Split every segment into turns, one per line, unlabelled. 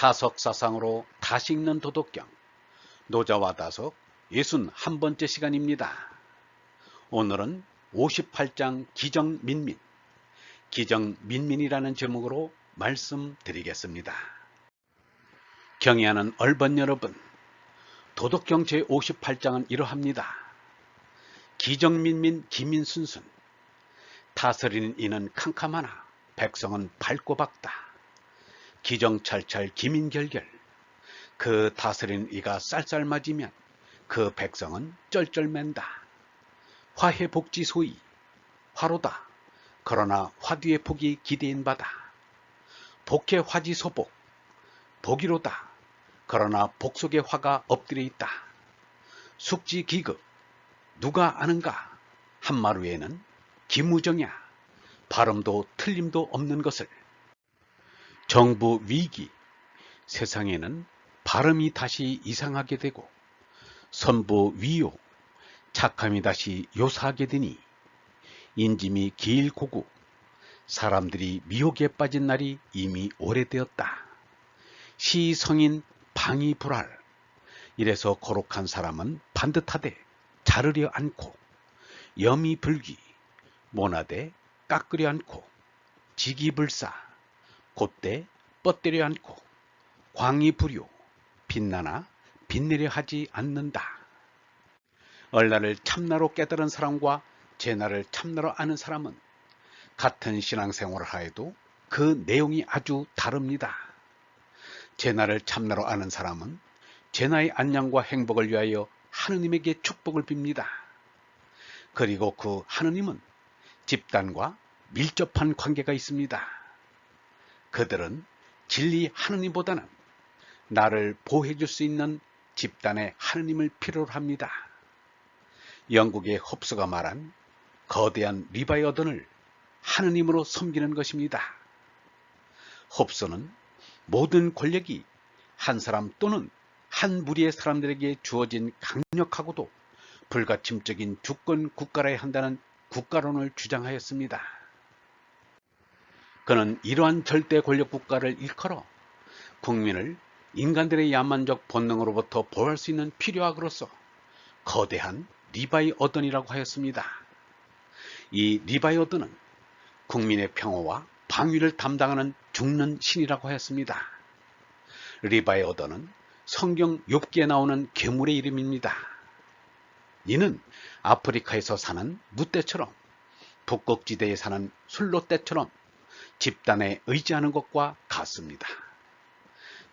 다석 사상으로 다시 읽는 도덕경 노자와 다석 61번째 시간입니다. 오늘은 58장 기정민민, 기정민민이라는 제목으로 말씀드리겠습니다. 경애하는 얼번 여러분, 도덕경 제58장은 이러합니다. 기정민민 기민순순, 다스리는 이는 캄캄하나 백성은 밝고 밝다. 기정찰찰 기민결결, 그 다스리는 이가 쌀쌀맞으면 그 백성은 쩔쩔맨다. 화해복지소이, 화로다. 그러나 화뒤의 복이 기대인 바다. 복해화지소복, 복이로다. 그러나 복 속에 화가 엎드려 있다. 숙지기급, 누가 아는가? 한마루에는 기무정야, 발음도 틀림도 없는 것을. 정부 위기, 세상에는 발음이 다시 이상하게 되고 선부 위요, 착함이 다시 요사하게 되니 인짐이 길고구, 사람들이 미혹에 빠진 날이 이미 오래되었다. 시성인 방이불할, 이래서 거룩한 사람은 반듯하되 자르려 않고, 염이불기, 모나되 깎으려 않고, 지기불사, 곧대 뻗대려 않고, 광이불요, 빛나나 빛내려 하지 않는다. 얼날을 참나로 깨달은 사람과 제날을 참나로 아는 사람은 같은 신앙생활을 하여도 그 내용이 아주 다릅니다. 제날을 참나로 아는 사람은 제나의 안녕과 행복을 위하여 하느님에게 축복을 빕니다. 그리고 그 하느님은 집단과 밀접한 관계가 있습니다. 그들은 진리 하느님보다는 나를 보호해줄 수 있는 집단의 하느님을 필요로 합니다. 영국의 홉스가 말한 거대한 리바이어던을 하느님으로 섬기는 것입니다. 홉스는 모든 권력이 한 사람 또는 한 무리의 사람들에게 주어진 강력하고도 불가침적인 주권 국가라야 한다는 국가론을 주장하였습니다. 그는 이러한 절대 권력 국가를 일컬어 국민을 인간들의 야만적 본능으로부터 보호할 수 있는 필요악으로서 거대한 리바이어던이라고 하였습니다. 이 리바이어던은 국민의 평화와 방위를 담당하는 죽는 신이라고 하였습니다. 리바이어던은 성경 욥기에 나오는 괴물의 이름입니다. 이는 아프리카에서 사는 무떼처럼, 북극지대에 사는 술로떼처럼 집단에 의지하는 것과 같습니다.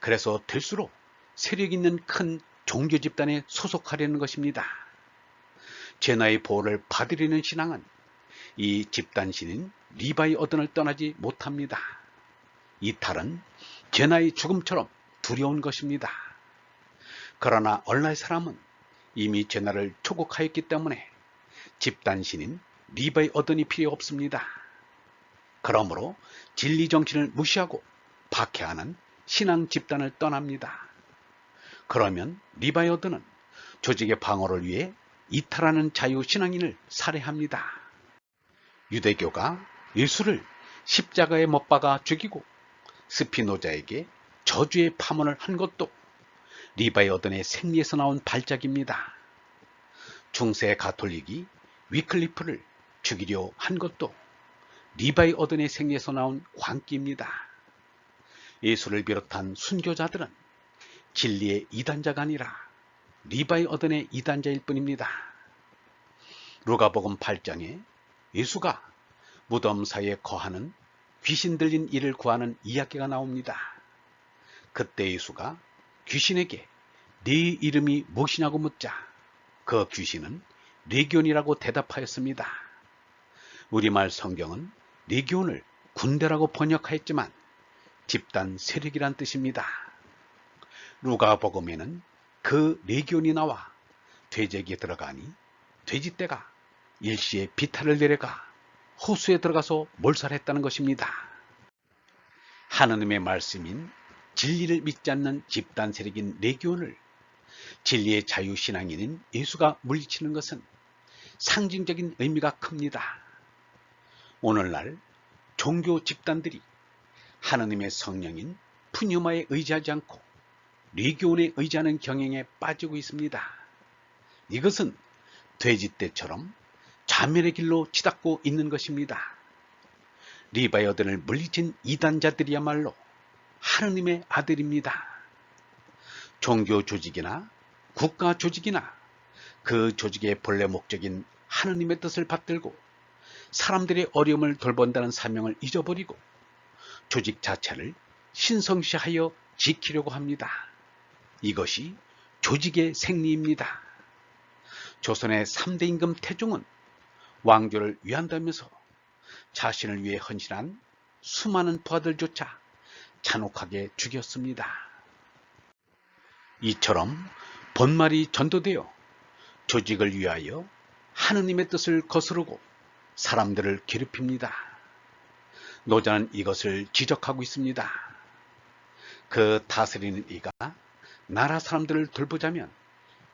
그래서 될수록 세력 있는 큰 종교 집단에 소속하려는 것입니다. 제나의 보호를 받으려는 신앙은 이 집단신인 리바이어던을 떠나지 못합니다. 이 탈은 제나의 죽음처럼 두려운 것입니다. 그러나 얼라의 사람은 이미 제나를 초국하였기 때문에 집단신인 리바이어던이 필요 없습니다. 그러므로 진리 정신을 무시하고 박해하는 신앙 집단을 떠납니다. 그러면 리바이어던은 조직의 방어를 위해 이탈하는 자유신앙인을 살해합니다. 유대교가 예수를 십자가에 못 박아 죽이고 스피노자에게 저주의 파문을 한 것도 리바이어던의 생리에서 나온 발작입니다. 중세 가톨릭이 위클리프를 죽이려 한 것도 리바이어던의 생리에서 나온 광기입니다. 예수를 비롯한 순교자들은 진리의 이단자가 아니라 리바이어던의 이단자일 뿐입니다. 루가복음 8장에 예수가 무덤 사이에 거하는 귀신 들린 이를 구하는 이야기가 나옵니다. 그때 예수가 귀신에게 네 이름이 무엇이냐고 묻자 그 귀신은 레기온이라고 대답하였습니다. 우리말 성경은 레기온을 군대라고 번역하였지만 집단 세력이란 뜻입니다. 루가복음에는 그 레기온이 나와 돼지에게 들어가니 돼지떼가 일시에 비탈을 내려가 호수에 들어가서 몰살했다는 것입니다. 하느님의 말씀인 진리를 믿지 않는 집단 세력인 레기온을 진리의 자유신앙인인 예수가 물리치는 것은 상징적인 의미가 큽니다. 오늘날 종교 집단들이 하느님의 성령인 푸뉴마에 의지하지 않고 리교온에 의지하는 경향에 빠지고 있습니다. 이것은 돼지떼처럼 자멸의 길로 치닫고 있는 것입니다. 리바이어든을 물리친 이단자들이야말로 하느님의 아들입니다. 종교 조직이나 국가 조직이나 그 조직의 본래 목적인 하느님의 뜻을 받들고 사람들의 어려움을 돌본다는 사명을 잊어버리고 조직 자체를 신성시하여 지키려고 합니다. 이것이 조직의 생리입니다. 조선의 3대 임금 태종은 왕조를 위한다면서 자신을 위해 헌신한 수많은 부하들조차 잔혹하게 죽였습니다. 이처럼 본말이 전도되어 조직을 위하여 하느님의 뜻을 거스르고 사람들을 괴롭힙니다. 노자는 이것을 지적하고 있습니다. 그 다스리는 이가 나라 사람들을 돌보자면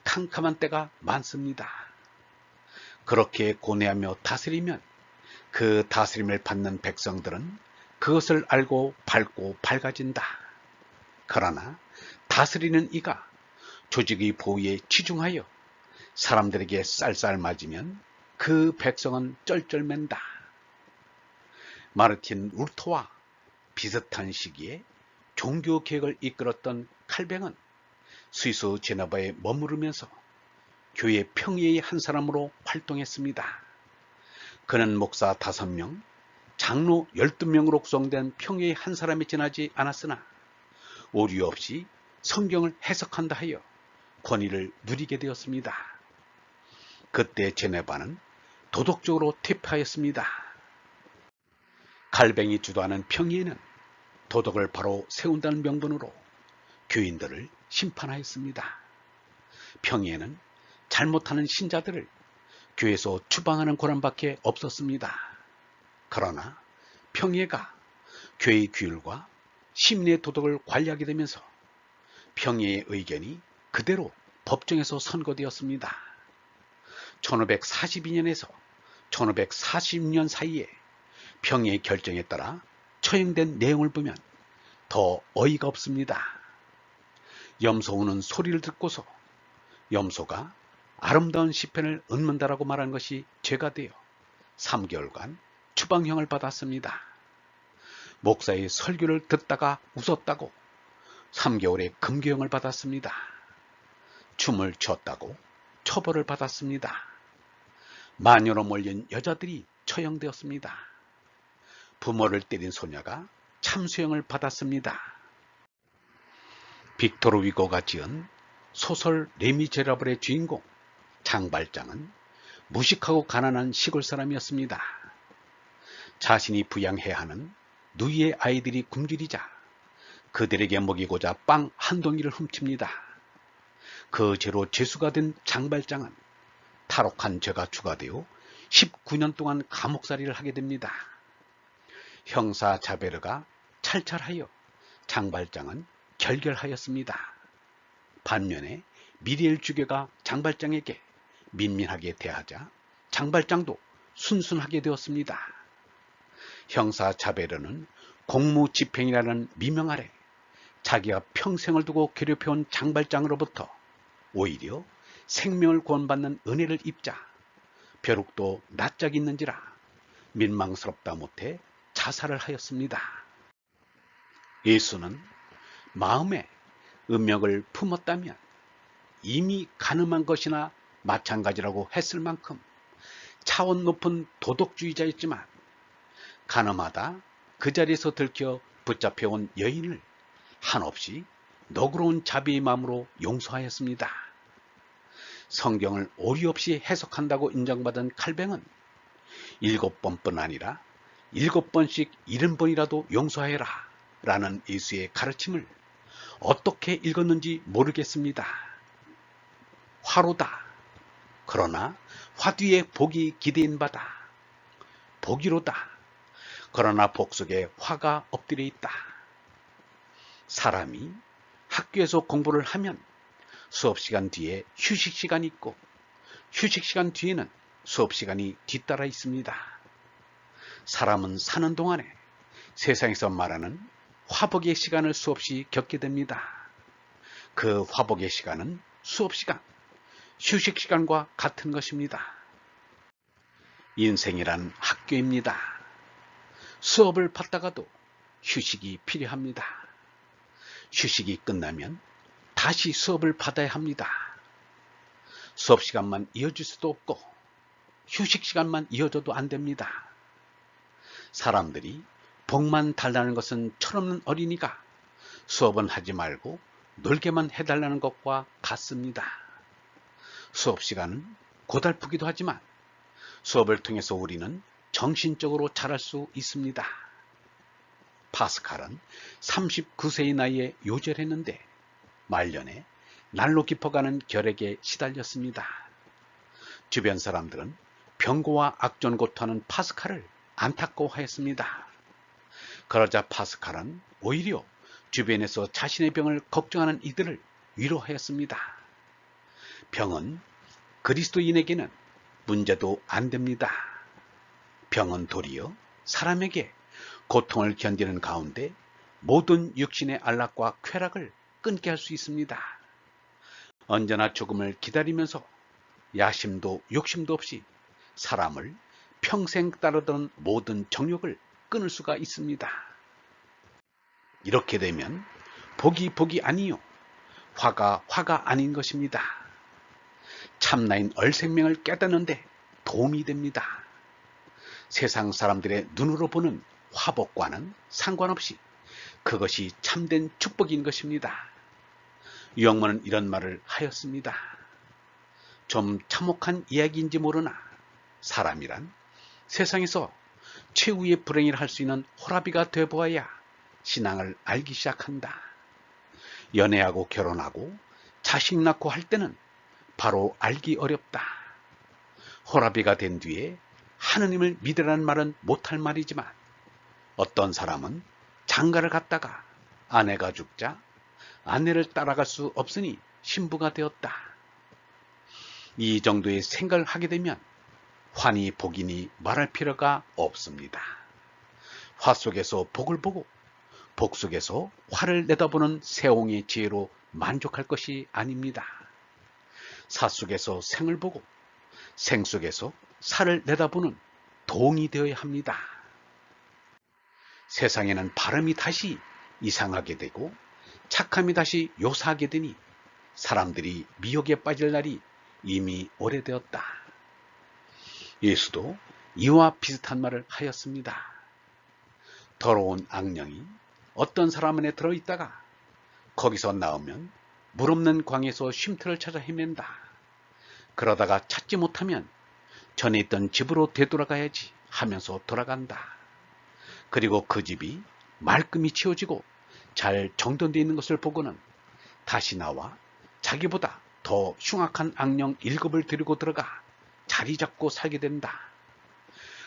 캄캄한 때가 많습니다. 그렇게 고뇌하며 다스리면 그 다스림을 받는 백성들은 그것을 알고 밝고 밝아진다. 그러나 다스리는 이가 조직의 보위에 치중하여 사람들에게 쌀쌀 맞으면 그 백성은 쩔쩔맨다. 마르틴 루터와 비슷한 시기에 종교개혁을 이끌었던 칼뱅은 스위스 제네바에 머무르면서 교회 평예의 한 사람으로 활동했습니다. 그는 목사 5명, 장로 12명으로 구성된 평예의 한 사람이 지나지 않았으나 오류 없이 성경을 해석한다 하여 권위를 누리게 되었습니다. 그때 제네바는 도덕적으로 퇴폐하였습니다. 칼뱅이 주도하는 평예는 도덕을 바로 세운다는 명분으로 교인들을 심판하였습니다. 평예는 잘못하는 신자들을 교회에서 추방하는 권한밖에 없었습니다. 그러나 평예가 교회의 규율과 시민의 도덕을 관리하게 되면서 평예의 의견이 그대로 법정에서 선고되었습니다. 1542년에서 1540년 사이에 평예의 결정에 따라 처형된 내용을 보면 더 어이가 없습니다. 염소 우는 소리를 듣고서 염소가 아름다운 시편을 읊는다라고 말한 것이 죄가 되어 3개월간 추방형을 받았습니다. 목사의 설교를 듣다가 웃었다고 3개월의 금교형을 받았습니다. 춤을 췄다고 처벌을 받았습니다. 마녀로 몰린 여자들이 처형되었습니다. 부모를 때린 소녀가 참수형을 받았습니다. 빅토르 위고가 지은 소설 레미제라블의 주인공 장발장은 무식하고 가난한 시골 사람이었습니다. 자신이 부양해야 하는 누이의 아이들이 굶주리자 그들에게 먹이고자 빵 한 덩이를 훔칩니다. 그 죄로 죄수가 된 장발장은 탈옥한 죄가 추가되어 19년 동안 감옥살이를 하게 됩니다. 형사 자베르가 찰찰하여 장발장은 결결하였습니다. 반면에 미리엘 주교가 장발장에게 민민하게 대하자 장발장도 순순하게 되었습니다. 형사 자베르는 공무집행이라는 미명 아래 자기가 평생을 두고 괴롭혀온 장발장으로부터 오히려 생명을 구원받는 은혜를 입자 벼룩도 낯짝이 있는지라 민망스럽다 못해 자살을 하였습니다. 예수는 마음에 음욕을 품었다면 이미 가늠한 것이나 마찬가지라고 했을 만큼 차원 높은 도덕주의자였지만 가늠하다 그 자리에서 들켜 붙잡혀온 여인을 한없이 너그러운 자비의 마음으로 용서하였습니다. 성경을 오류 없이 해석한다고 인정받은 칼뱅은 7번뿐 아니라 7번씩 70번이라도 용서해라 라는 예수의 가르침을 어떻게 읽었는지 모르겠습니다. 화로다. 그러나 화 뒤에 복이 기대인 바다. 복이로다. 그러나 복 속에 화가 엎드려 있다. 사람이 학교에서 공부를 하면 수업시간 뒤에 휴식시간이 있고 휴식시간 뒤에는 수업시간이 뒤따라 있습니다. 사람은 사는 동안에 세상에서 말하는 화복의 시간을 수없이 겪게 됩니다. 그 화복의 시간은 수업 시간, 휴식 시간과 같은 것입니다. 인생이란 학교입니다. 수업을 받다가도 휴식이 필요합니다. 휴식이 끝나면 다시 수업을 받아야 합니다. 수업 시간만 이어질 수도 없고 휴식 시간만 이어져도 안 됩니다. 사람들이 복만 달라는 것은 철없는 어린이가 수업은 하지 말고 놀게만 해달라는 것과 같습니다. 수업 시간은 고달프기도 하지만 수업을 통해서 우리는 정신적으로 자랄 수 있습니다. 파스칼은 39세의 나이에 요절했는데 말년에 날로 깊어가는 결핵에 시달렸습니다. 주변 사람들은 병고와 악전고투하는 파스칼을 안타까워하였습니다. 그러자 파스칼은 오히려 주변에서 자신의 병을 걱정하는 이들을 위로하였습니다. 병은 그리스도인에게는 문제도 안 됩니다. 병은 도리어 사람에게 고통을 견디는 가운데 모든 육신의 안락과 쾌락을 끊게 할 수 있습니다. 언제나 죽음을 기다리면서 야심도 욕심도 없이 사람을 평생 따르던 모든 정욕을 끊을 수가 있습니다. 이렇게 되면 복이 아니요 화가 아닌 것입니다. 참나인 얼생명을 깨닫는데 도움이 됩니다. 세상 사람들의 눈으로 보는 화복과는 상관없이 그것이 참된 축복인 것입니다. 유영모는 이런 말을 하였습니다. 좀 참혹한 이야기인지 모르나 사람이란 세상에서 최후의 불행을 할 수 있는 호라비가 되어보아야 신앙을 알기 시작한다. 연애하고 결혼하고 자식 낳고 할 때는 바로 알기 어렵다. 호라비가 된 뒤에 하느님을 믿으라는 말은 못할 말이지만 어떤 사람은 장가를 갔다가 아내가 죽자 아내를 따라갈 수 없으니 신부가 되었다. 이 정도의 생각을 하게 되면 환이 복이니 말할 필요가 없습니다. 화 속에서 복을 보고 복 속에서 화를 내다보는 세옹의 지혜로 만족할 것이 아닙니다. 사 속에서 생을 보고 생 속에서 사를 내다보는 동이 되어야 합니다. 세상에는 바람이 다시 이상하게 되고 착함이 다시 요사하게 되니 사람들이 미혹에 빠질 날이 이미 오래되었다. 예수도 이와 비슷한 말을 하였습니다. 더러운 악령이 어떤 사람 안에 들어있다가 거기서 나오면 물 없는 광에서 쉼터를 찾아 헤맨다. 그러다가 찾지 못하면 전에 있던 집으로 되돌아가야지 하면서 돌아간다. 그리고 그 집이 말끔히 치워지고 잘 정돈되어 있는 것을 보고는 다시 나와 자기보다 더 흉악한 악령 7을 데리고 들어가 자리 잡고 살게 된다.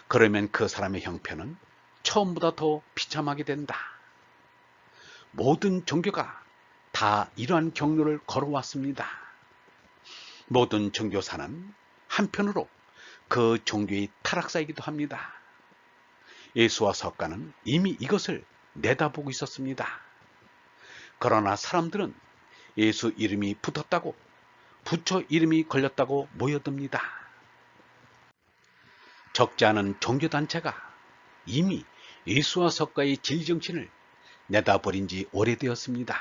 그러면 그 사람의 형편은 처음보다 더 비참하게 된다. 모든 종교가 다 이러한 경로를 걸어왔습니다. 모든 종교사는 한편으로 그 종교의 타락사이기도 합니다. 예수와 석가는 이미 이것을 내다보고 있었습니다. 그러나 사람들은 예수 이름이 붙었다고 부처 이름이 걸렸다고 모여듭니다. 적지 않은 종교단체가 이미 예수와 석가의 진리정신을 내다버린 지 오래되었습니다.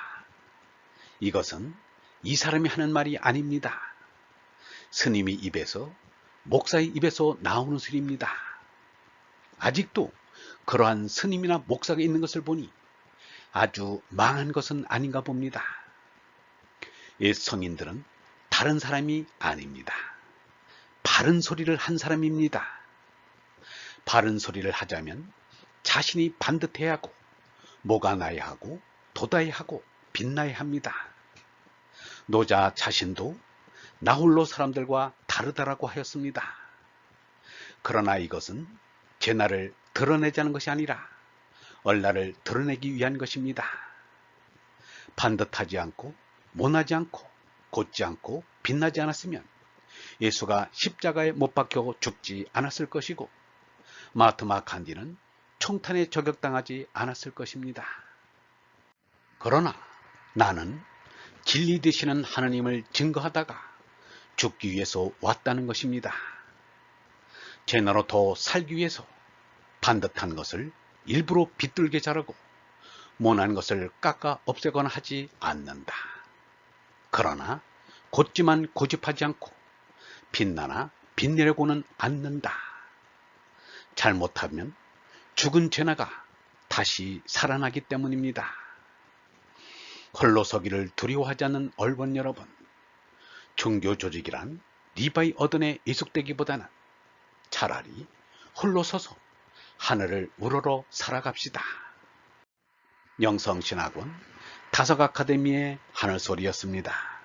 이것은 이 사람이 하는 말이 아닙니다. 스님의 입에서 목사의 입에서 나오는 소리입니다. 아직도 그러한 스님이나 목사가 있는 것을 보니 아주 망한 것은 아닌가 봅니다. 옛 성인들은 다른 사람이 아닙니다. 바른 소리를 한 사람입니다. 바른 소리를 하자면 자신이 반듯해야 하고 모가 나야 하고 돋아야 하고 빛나야 합니다. 노자 자신도 나 홀로 사람들과 다르다라고 하였습니다. 그러나 이것은 제 나를 드러내자는 것이 아니라 얼라를 드러내기 위한 것입니다. 반듯하지 않고 모나지 않고 곧지 않고 빛나지 않았으면 예수가 십자가에 못 박혀 죽지 않았을 것이고 마하트마 간디는 총탄에 저격당하지 않았을 것입니다. 그러나 나는 진리 되시는 하나님을 증거하다가 죽기 위해서 왔다는 것입니다. 제 나로 더 살기 위해서 반듯한 것을 일부러 비뚤게 자르고 모난 것을 깎아 없애거나 하지 않는다. 그러나 곧지만 고집하지 않고 빛나나 빛내려고는 않는다. 잘못하면 죽은 죄나가 다시 살아나기 때문입니다. 홀로 서기를 두려워하지 않는 얼번 여러분, 종교 조직이란 리바이 어든에 이속되기보다는 차라리 홀로 서서 하늘을 우러러 살아갑시다. 영성신학원 다석아카데미의 하늘소리였습니다.